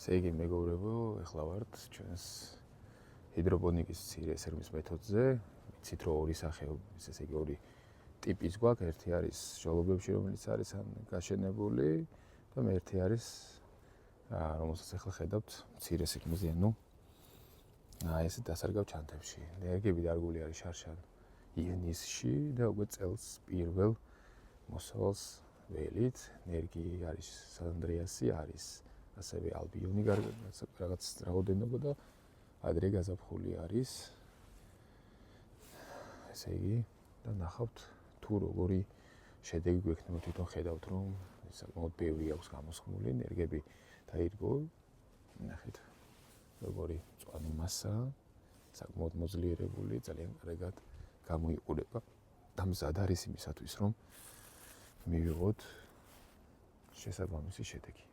ესე იგი მეგობრებო, ეხლა ვართ ჩვენს ჰიდროპონიკის მცირე სერმის მეთოდზე. Ვიცით რომ ორი სახეობის, ესე იგი ორი ტიპის გვაქვს. ერთი არის ჟოლობებში, რომელიც არის ან გაშენებული და ერთი არის რომელსაც ახლა ხედავთ მცირე სიგმაზე, ანუ ესე დასარგავ ჩანთებში. ნერგები დარგული არის შარშან ივნისში და უკვე წელს პირველ მოსავალს ველით. ნერგი არის სანდრიასი, არის ასევე ალბიონი რაღაც რაოდენობა და ადრე გაზაფხული არის. ესე იგი და ნახავთ თუ როგორი შედეგი გვექნება, თვითონ ხედავთ რომ საკმაოდ ბევრი აქვს გამოსხმული ნერგები დაირგო. ნახეთ როგორი მწვანე მასაა, საკმაოდ მოძლიერებული, ძალიან კარგად გამოიყურება და მზად არის იმისათვის რომ მივიღოთ შესაბამისი შედეგი.